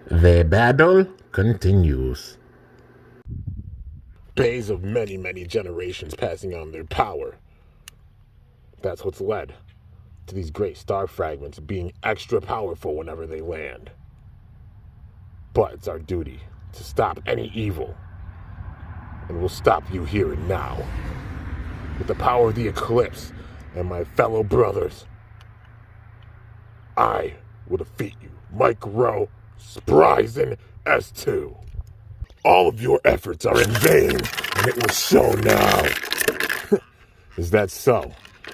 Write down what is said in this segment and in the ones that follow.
The battle continues. Bays of many, many generations passing on their power. That's what's led to these great star fragments being extra powerful whenever they land. But it's our duty to stop any evil. And we'll stop you here and now. With the power of the Eclipse and my fellow brothers, I will defeat you. Micro Spryzen S2. All of your efforts are in vain, and it will show now. Is that so?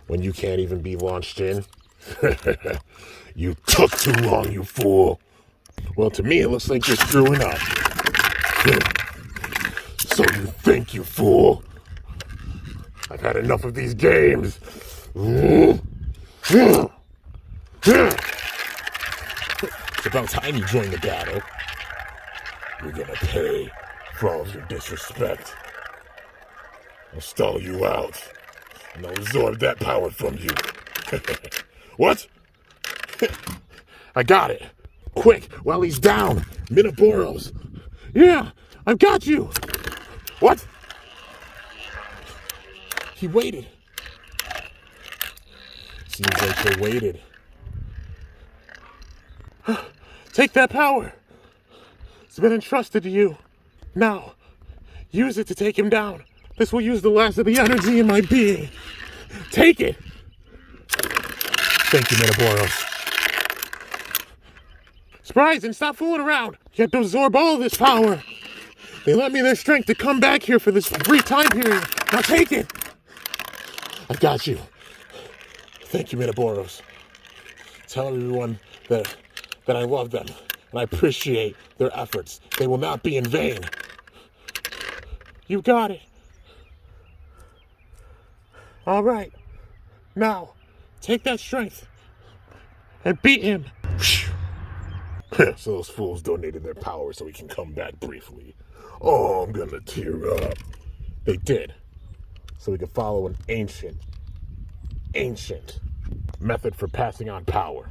When you can't even be launched in? You took too long, you fool. Well, to me, it looks like you're screwing up. So you think, you fool? I've had enough of these games. It's about time you join the battle. You're gonna pay for all of your disrespect. I'll stall you out, and I'll absorb that power from you. What? I got it. Quick, while he's down. Minoboros. Yeah, I've got you. What? He waited. Seems like they waited. Take that power. It's been entrusted to you. Now, use it to take him down. This will use the last of the energy in my being. Take it. Thank you, Minoboros. Spryzen, stop fooling around. You have to absorb all of this power. They lent me their strength to come back here for this brief time period. Now take it. I got you. Thank you, Minoboros. Tell everyone that I love them and I appreciate their efforts. They will not be in vain. You got it. All right. Now, take that strength and beat him. So those fools donated their power so we can come back briefly. Oh, I'm gonna tear up. They did. So we can follow an ancient method for passing on power.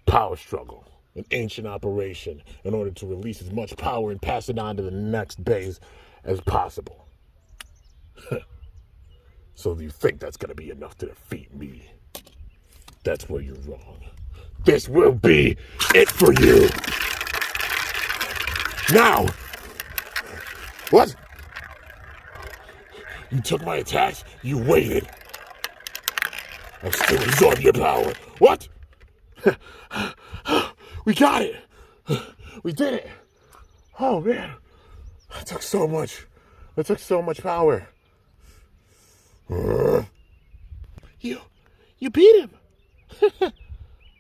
Power struggle. An ancient operation in order to release as much power and pass it on to the next base as possible. So you think that's gonna be enough to defeat me? That's where you're wrong. This will be it for you. Now! What? You took my attacks? You waited. I'll still absorb your power. What? We got it. We did it. Oh, man. That took so much. That took so much power. You beat him.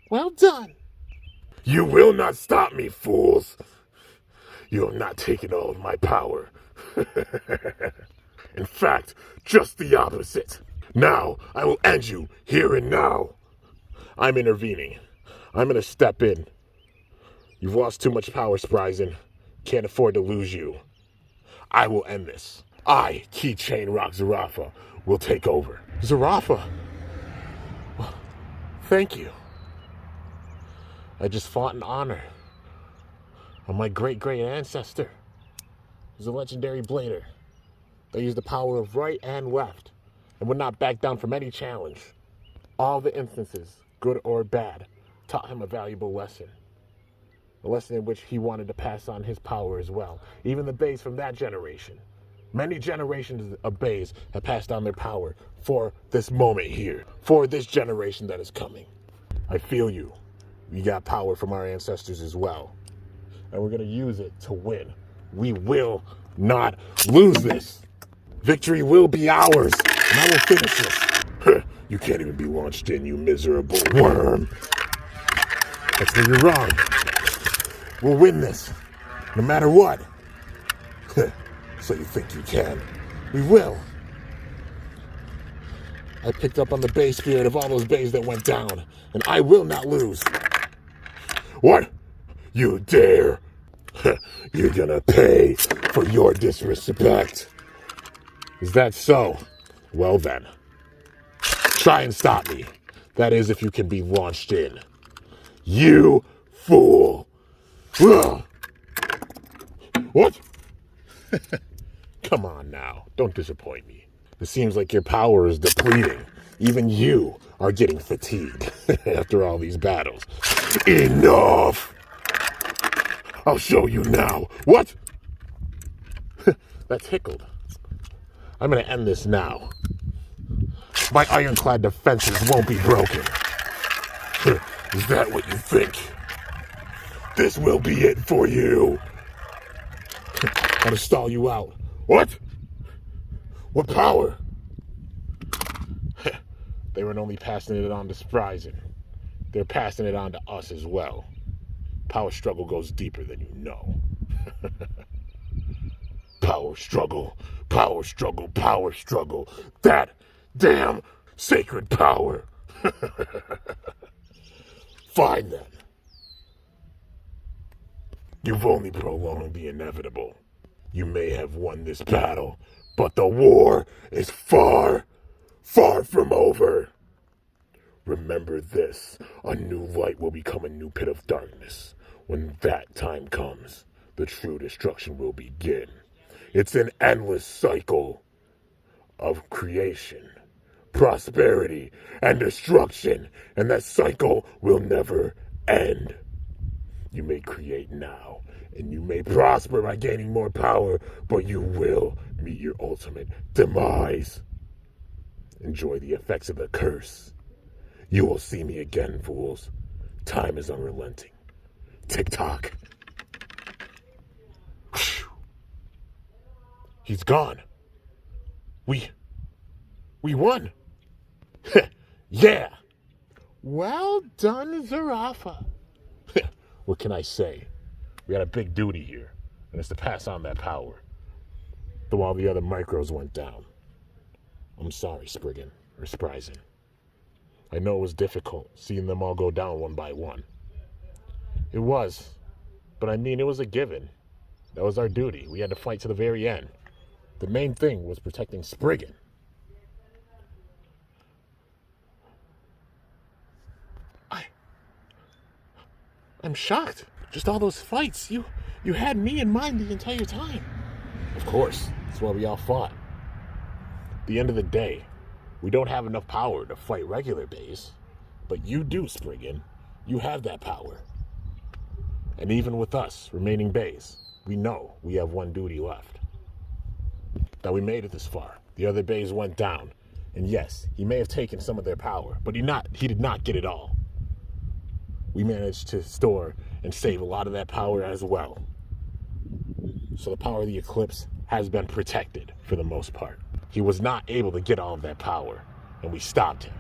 Well done. You will not stop me, fools. You have not taken all of my power. In fact, just the opposite. Now, I will end you here and now. I'm intervening. I'm gonna step in. You've lost too much power, Spryzen. Can't afford to lose you. I will end this. I, Keychain Rock Zarafa, will take over. Zarafa? Well, thank you. I just fought in honor of my great-great ancestor. He was a legendary blader. They used the power of right and left and would not back down from any challenge. All the instances, good or bad, taught him a valuable lesson. A lesson in which he wanted to pass on his power as well. Even the Bays from that generation. Many generations of Bays have passed on their power for this moment here. For this generation that is coming. I feel you. We got power from our ancestors as well. And we're going to use it to win. We will not lose this. Victory will be ours. And I will finish this. You can't even be launched in, you miserable worm. That's where you're wrong. We'll win this. No matter what. So you think you can. We will. I picked up on the Bay spirit of all those Bays that went down. And I will not lose. What? You dare? You're gonna pay for your disrespect. Is that so? Well then. Try and stop me. That is if you can be launched in. You fool. What? Come on now, don't disappoint me. It seems like your power is depleting. Even you are getting fatigued after all these battles. Enough! I'll show you now. What? That tickled. I'm gonna end this now. My ironclad defenses won't be broken. Is that what you think? This will be it for you. Gotta stall you out. What? What power? They weren't only passing it on to Spryzen. They're passing it on to us as well. Power struggle goes deeper than you know. Power struggle, power struggle, power struggle. That damn sacred power. Fine then. You've only prolonged the inevitable. You may have won this battle, but the war is far, far from over. Remember this, a new light will become a new pit of darkness. When that time comes, the true destruction will begin. It's an endless cycle of creation, prosperity, and destruction, and that cycle will never end. You may create now, and you may prosper by gaining more power, but you will meet your ultimate demise. Enjoy the effects of the curse. You will see me again, fools. Time is unrelenting. Tick-tock. He's gone. We won. Yeah. Well done, Zarafa. What can I say? We had a big duty here, and it's to pass on that power. Though all the other micros went down. I'm sorry, Spriggan, or Spryzen. I know it was difficult seeing them all go down one by one. It was, but I mean, it was a given. That was our duty. We had to fight to the very end. The main thing was protecting Spriggan. I'm shocked. Just all those fights. You had me in mind the entire time. Of course. That's why we all fought. At the end of the day, we don't have enough power to fight regular Bays. But you do, Spriggan. You have that power. And even with us, remaining Bays, we know we have one duty left. That we made it this far. The other Bays went down. And yes, he may have taken some of their power, but he did not get it all. We managed to store and save a lot of that power as well. So the power of the Eclipse has been protected for the most part. He was not able to get all of that power, and we stopped him.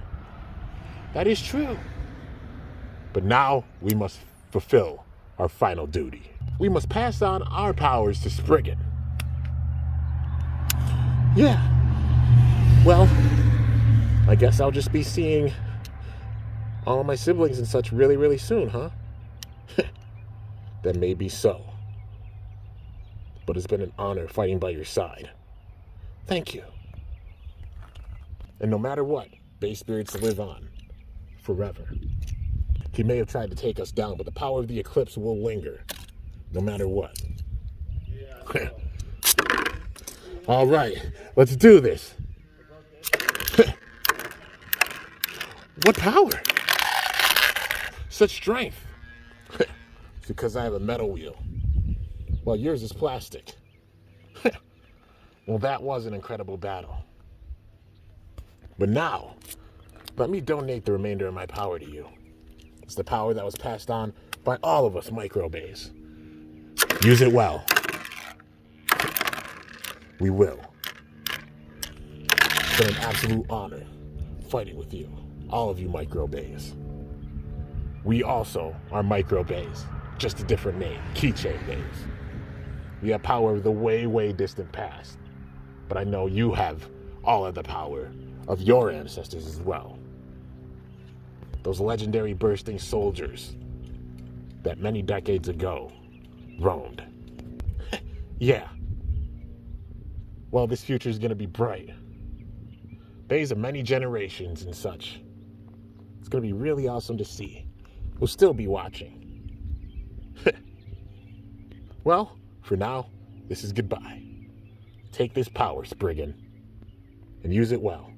That is true. But now we must fulfill our final duty. We must pass on our powers to Spriggan. Yeah. Well, I guess I'll just be seeing all my siblings and such really, really soon, huh? That may be so. But it's been an honor fighting by your side. Thank you. And no matter what, Bay Spirits live on. Forever. He may have tried to take us down, but the power of the Eclipse will linger. No matter what. Yeah. All right, let's do this. What power? Such strength. It's because I have a metal wheel. Well, yours is plastic. Well, that was an incredible battle. But now, let me donate the remainder of my power to you. It's the power that was passed on by all of us micro-bays. Use it well. We will. It's been an absolute honor fighting with you, all of you micro-bays. We also are micro-bays, just a different name, keychain bays. We have power of the way, way distant past. But I know you have all of the power of your ancestors as well. Those legendary bursting soldiers that many decades ago roamed. Yeah. Well, this future is going to be bright. Bays of many generations and such. It's going to be really awesome to see. We'll still be watching. Well, for now, this is goodbye. Take this power, Spriggan, and use it well.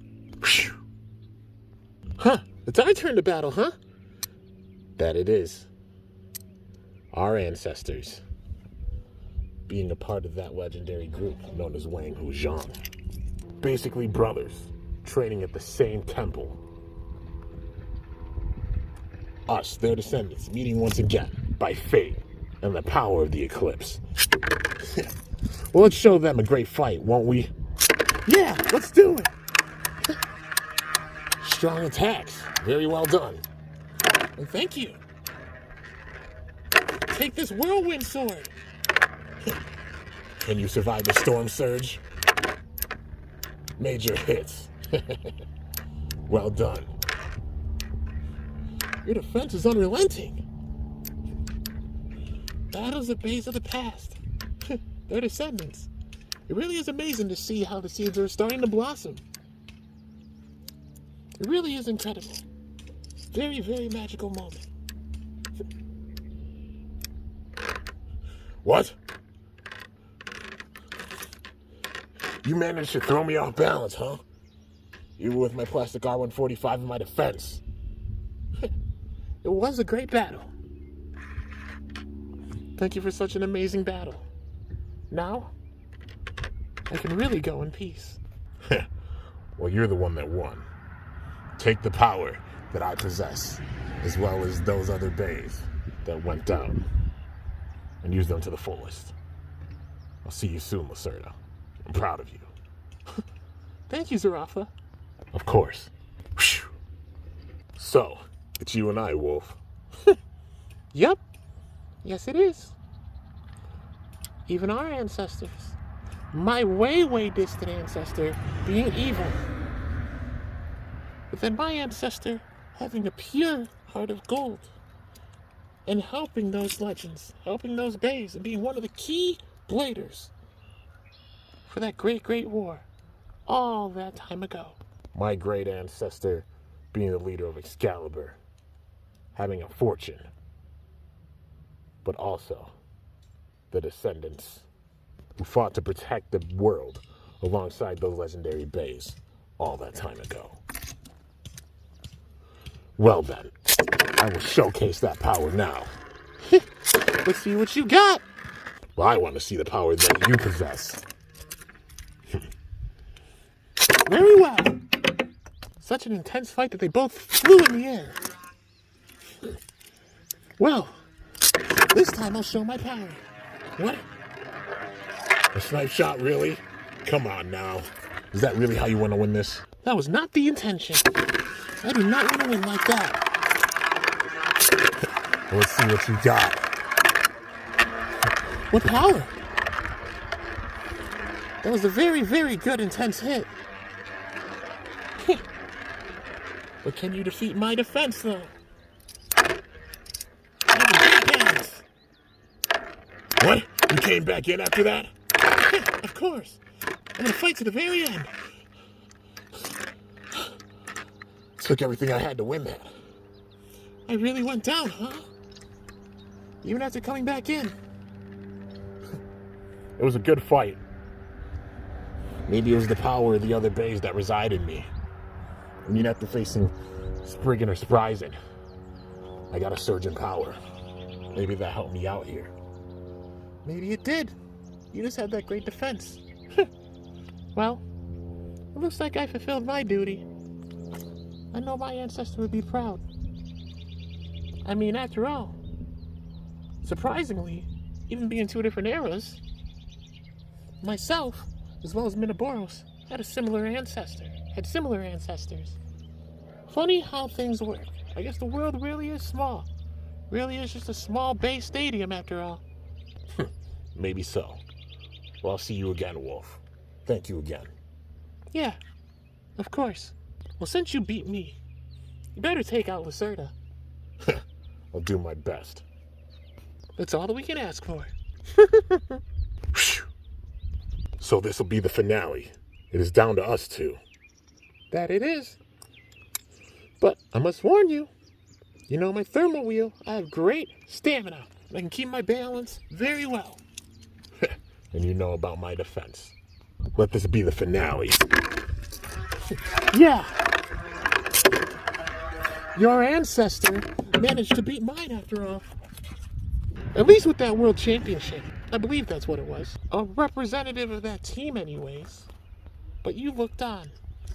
Huh, it's our turn to battle, huh? That it is. Our ancestors, being a part of that legendary group known as Wang Huzhang. Basically brothers, training at the same temple. Us, their descendants, meeting once again by fate and the power of the eclipse. Well, let's show them a great fight, won't we? Yeah, let's do it! Strong attacks. Very well done. And thank you. Take this whirlwind sword. Can you survive the storm surge? Major hits. Well done. Your defense is unrelenting. Battles the base of the past. Their descendants. It really is amazing to see how the seeds are starting to blossom. It really is incredible. Very, very magical moment. What? You managed to throw me off balance, huh? You were with my plastic R-145 in my defense. It was a great battle. Thank you for such an amazing battle. Now, I can really go in peace. Well, you're the one that won. Take the power that I possess, as well as those other bays that went down, and use them to the fullest. I'll see you soon, Lacerda. I'm proud of you. Thank you, Zarafa. Of course. So, it's you and I, Wolf. Yep. Yes, it is. Even our ancestors. My way, way distant ancestor being evil. But then my ancestor having a pure heart of gold. And helping those legends, helping those bays, and being one of the key bladers for that great, great war all that time ago. My great ancestor being the leader of Excalibur, having a fortune, but also the descendants who fought to protect the world alongside those legendary bays all that time ago. Well then, I will showcase that power now. Let's see what you got. Well, I want to see the power that you possess. Very well. Such an intense fight that they both flew in the air. Well, this time I'll show my power. What? A snipe shot, really? Come on now. Is that really how you want to win this? That was not the intention. I do not want to win like that. Let's see what you got. What power? That was a very, very good intense hit. But can you defeat my defense, though? What? You came back in after that? Of course. I'm gonna fight to the very end. Took everything I had to win that. I really went down, huh? Even after coming back in. It was a good fight. Maybe it was the power of the other bays that reside in me. I mean, after facing Spriggan or Spryzen, I got a surge in power. Maybe that helped me out here. Maybe it did. You just had that great defense. Well, it looks like I fulfilled my duty. I know my ancestor would be proud. I mean, after all, surprisingly, even being two different eras, myself, as well as Minoboros, had similar ancestors. Funny how things work. I guess the world really is small. Really is just a small bay stadium after all. Maybe so. Well, I'll see you again, Wolf. Thank you again. Yeah, of course. Well, since you beat me, you better take out Lacerda. I'll do my best. That's all that we can ask for. So this will be the finale. It is down to us two. That it is. But I must warn you, you know my thermal wheel, I have great stamina. I can keep my balance very well. and you know about my defense. Let this be the finale. Yeah! Your ancestor managed to beat mine after all. At least with that world championship. I believe that's what it was. A representative of that team anyways. But you looked on.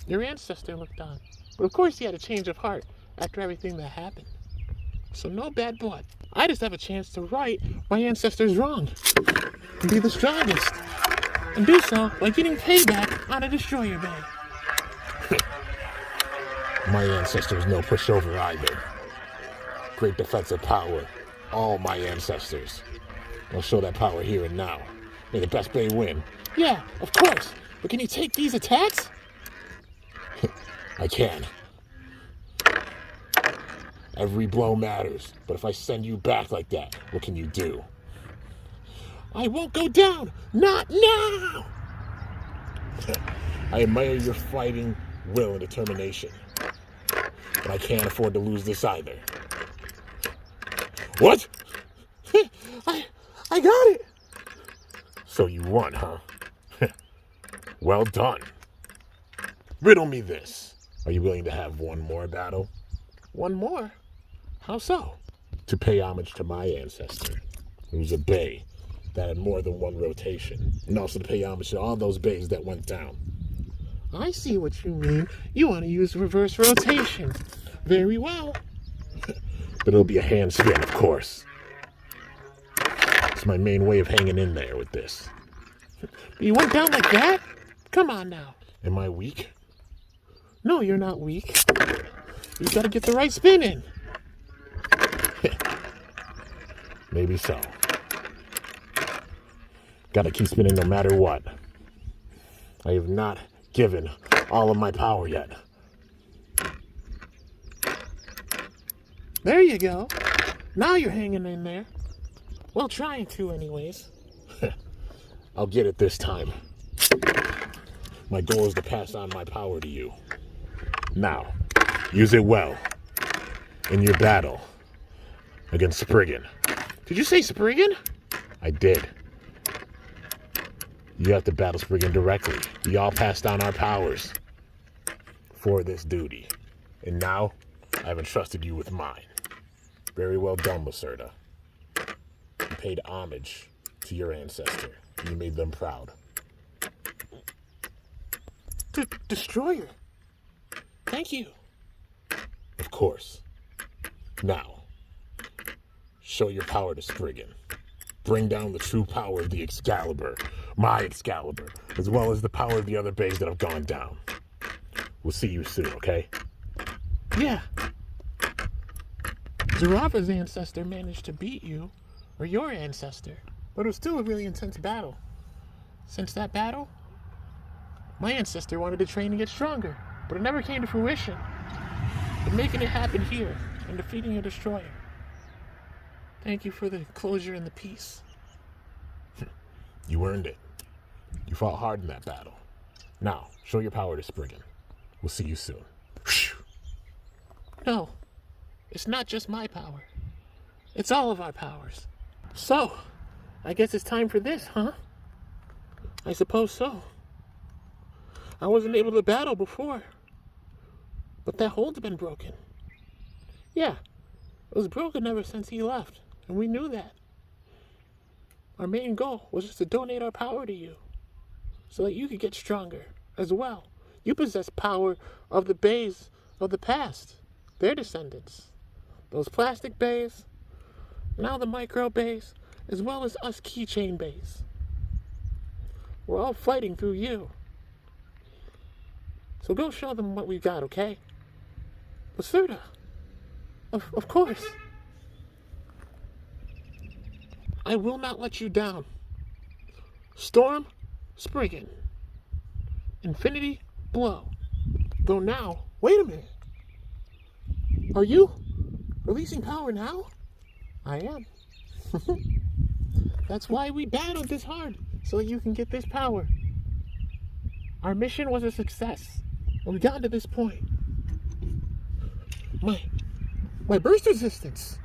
Your ancestor looked on. But of course he had a change of heart after everything that happened. So no bad blood. I just have a chance to right my ancestors wrong. And be the strongest. And do so by getting payback on a destroyer bay. My ancestors no pushover either. Great defensive power. All my ancestors. I'll show that power here and now. May the best bay win. Yeah, of course. But can you take these attacks? I can. Every blow matters. But if I send you back like that, what can you do? I won't go down. Not now. I admire your fighting will and determination. But I can't afford to lose this either. What? I got it. So you won, huh? Well done. Riddle me this. Are you willing to have one more battle? One more? How so? To pay homage to my ancestor, who's a bay that had more than one rotation, and also to pay homage to all those bays that went down. I see what you mean. You want to use reverse rotation. Very well. But it'll be a hand spin, of course. It's my main way of hanging in there with this. You went down like that? Come on now. Am I weak? No, you're not weak. You gotta get the right spin in. Maybe so. Gotta keep spinning no matter what. I have not given all of my power yet. There you go. Now you're hanging in there. Well, trying to anyways. I'll get it this time. My goal is to pass on my power to you. Now, use it well in your battle against Spriggan. Did you say Spriggan? I did. You have to battle Spriggan directly. We all passed on our powers for this duty. And now, I have entrusted you with mine. Very well done, Lacerda. You paid homage to your ancestor. And you made them proud. Destroyer. Thank you. Of course. Now, show your power to Spriggan. Bring down the true power of the Excalibur, my Excalibur, as well as the power of the other bays that have gone down. We'll see you soon, okay? Yeah. Zarafa's ancestor managed to beat you, or your ancestor, but it was still a really intense battle. Since that battle, my ancestor wanted to train to get stronger, but it never came to fruition. But making it happen here and defeating a destroyer. Thank you for the closure and the peace. You earned it. You fought hard in that battle. Now, show your power to Spriggan. We'll see you soon. No, it's not just my power. It's all of our powers. So, I guess it's time for this, huh? I suppose so. I wasn't able to battle before. But that hold's been broken. Yeah, it was broken ever since he left, and we knew that. Our main goal was just to donate our power to you, so that you could get stronger as well. You possess power of the bays of the past, their descendants. Those plastic bays, now the micro bays, as well as us keychain bays. We're all fighting through you. So go show them what we've got, okay? Lacerda, of course. I will not let you down. Storm, Spriggan. Infinity, Blow. Though now, wait a minute. Are you releasing power now? I am. That's why we battled this hard, so that you can get this power. Our mission was a success, and we got to this point. My burst resistance.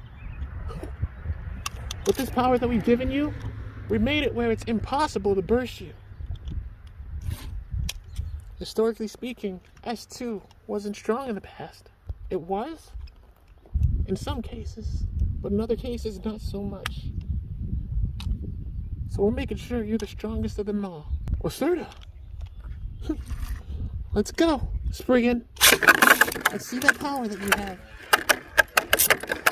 With this power that we've given you, We made it where it's impossible to burst you. Historically speaking, S2 wasn't strong in the past. It was, in some cases, but in other cases, not so much. So we're making sure you're the strongest of them all. Well, sorta. Let's go, Spriggan. Let's see that power that you have.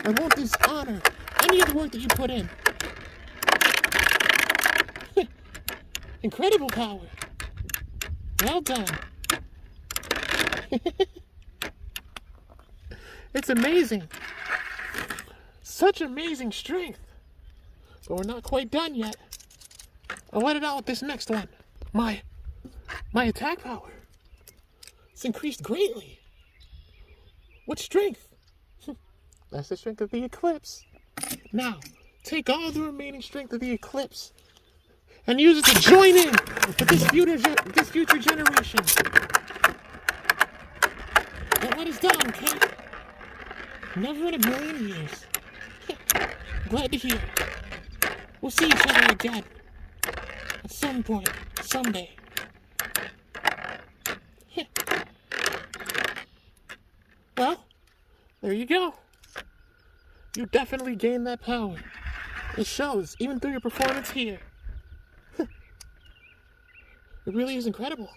I won't dishonor any of the work that you put in. Incredible power. Well done. It's amazing. Such amazing strength. But we're not quite done yet. I'll let it out with this next one. My attack power. It's increased greatly. What strength? That's the strength of the Eclipse. Now, take all the remaining strength of the Eclipse and use it to join in with this future generation. But what is done, okay? Never in a million years. Glad to hear. We'll see each other again. At some point, someday. Well, there you go. You definitely gained that power. It shows, even through your performance here. It really is incredible.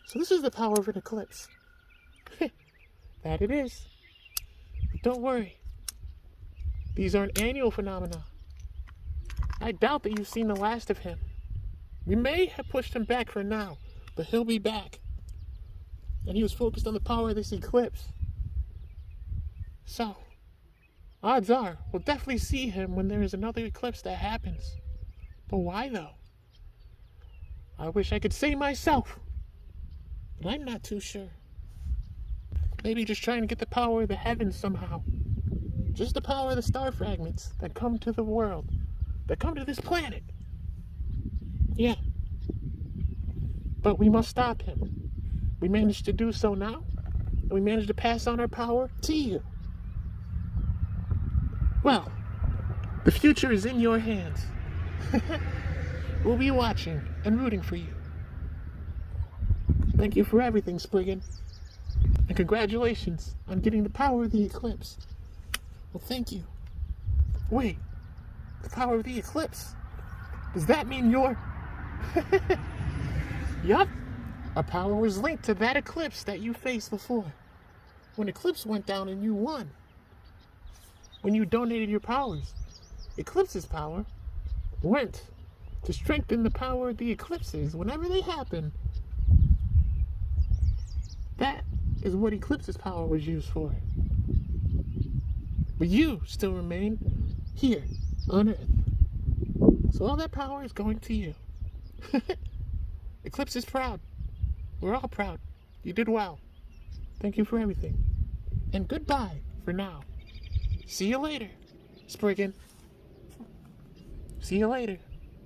So this is the power of an eclipse. That it is. But don't worry. These aren't annual phenomena. I doubt that you've seen the last of him. We may have pushed him back for now, but he'll be back. And he was focused on the power of this eclipse. So, odds are, we'll definitely see him when there is another eclipse that happens. But why though? I wish I could say myself, but I'm not too sure. Maybe just trying to get the power of the heavens somehow. Just the power of the star fragments that come to the world, that come to this planet. Yeah. But we must stop him. We managed to do so now, and we managed to pass on our power to you. Well, the future is in your hands. We'll be watching and rooting for you. Thank you for everything, Spriggan. And congratulations on getting the power of the eclipse. Well, thank you. Wait, the power of the eclipse? Does that mean you're... Yup. Our power was linked to that eclipse that you faced before. When Eclipse went down and you won. When you donated your powers, Eclipse's power went to strengthen the power of the eclipses whenever they happen. That is what Eclipse's power was used for. But you still remain here on Earth. So all that power is going to you. Eclipse is proud. We're all proud. You did well. Thank you for everything. And goodbye for now. See you later, Spriggan. See you later,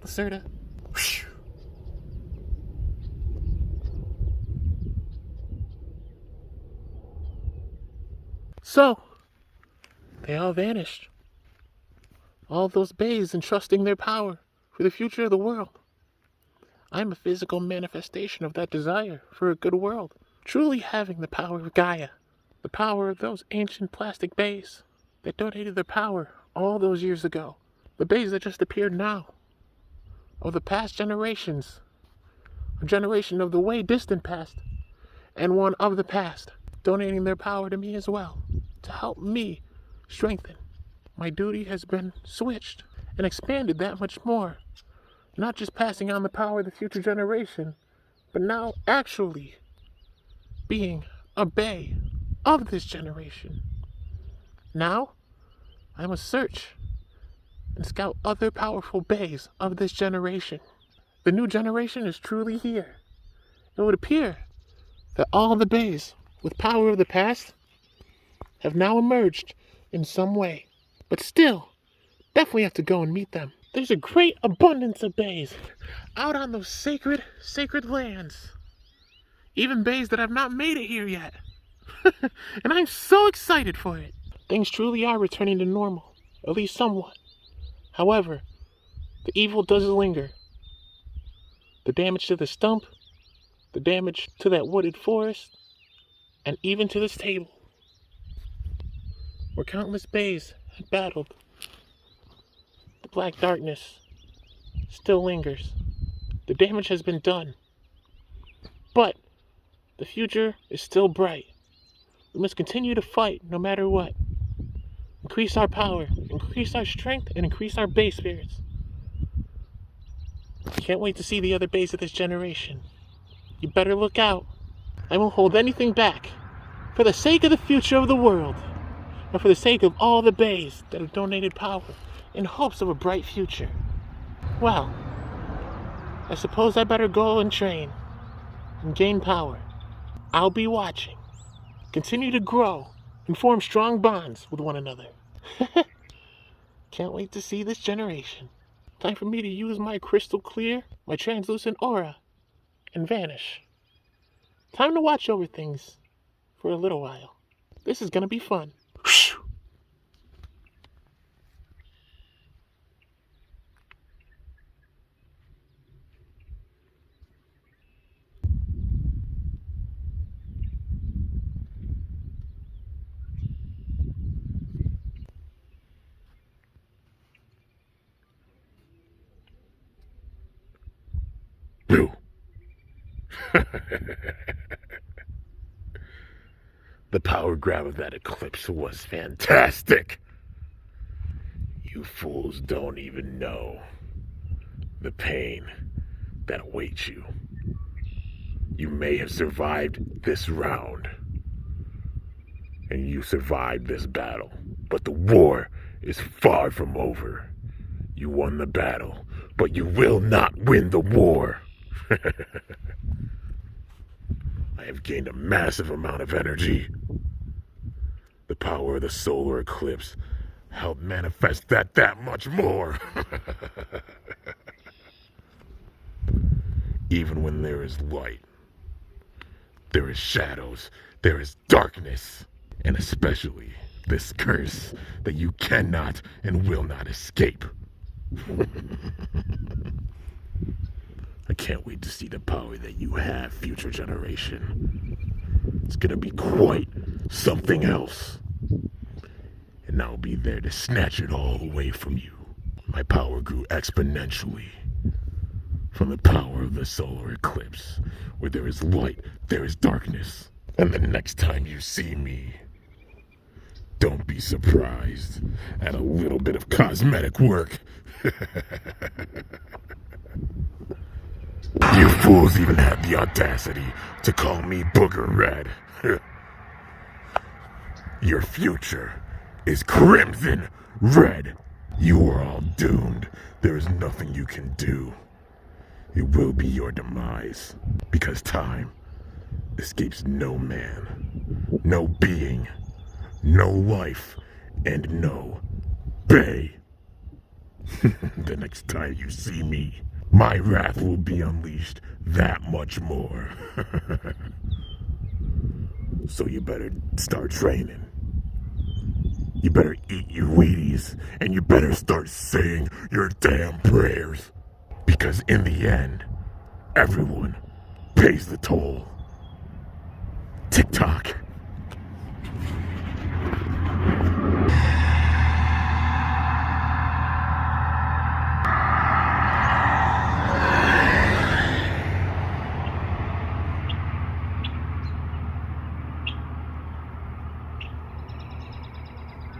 Lacerda. So, they all vanished. All those bays entrusting their power for the future of the world. I'm a physical manifestation of that desire for a good world. Truly having the power of Gaia. The power of those ancient plastic bays that donated their power all those years ago. The bays that just appeared now. Of the past generations. A generation of the way distant past. And one of the past. Donating their power to me as well. To help me strengthen. My duty has been switched and expanded that much more. Not just passing on the power of the future generation, but now actually being a bay of this generation. Now, I must search and scout other powerful bays of this generation. The new generation is truly here. It would appear that all the bays with power of the past have now emerged in some way. But still, definitely have to go and meet them. There's a great abundance of bays out on those sacred lands. Even bays that have not made it here yet. And I'm so excited for it. Things truly are returning to normal, at least somewhat. However, The evil does linger. The damage to the stump, the damage to that wooded forest, and even to this table, where countless bays had battled. The black darkness still lingers. The damage has been done. But the future is still bright. We must continue to fight no matter what. Increase our power, increase our strength, and increase our base spirits. Can't wait to see the other bays of this generation. You better look out. I won't hold anything back. For the sake of the future of the world, and for the sake of all the bays that have donated power in hopes of a bright future. Well, I suppose I better go and train and gain power. I'll be watching. Continue to grow and form strong bonds with one another. Can't wait to see this generation. Time for me to use my crystal clear, my translucent aura, and vanish. Time to watch over things for a little while. This is gonna be fun. Boo. The power grab of that eclipse was fantastic. You fools don't even know the pain that awaits you. You may have survived this round, and you survived this battle, but the war is far from over. You won the battle, but you will not win the war. I have gained a massive amount of energy. The power of the solar eclipse helped manifest that much more. Even when there is light, there is shadows, there is darkness, and especially this curse that you cannot and will not escape. I can't wait to see the power that you have, future generation. It's gonna be quite something else. And I'll be there to snatch it all away from you. My power grew exponentially from the power of the solar eclipse. Where there is light, there is darkness. And the next time you see me, don't be surprised at a little bit of cosmetic work. You fools even had the audacity to call me Booger Red. Your future is crimson red. You are all doomed. There is nothing you can do. It will be your demise, because time escapes no man, no being, no life, and no bay. The next time you see me, my wrath will be unleashed that much more. So you better start training. You better eat your Wheaties, and you better start saying your damn prayers. Because in the end, everyone pays the toll. Tick-tock.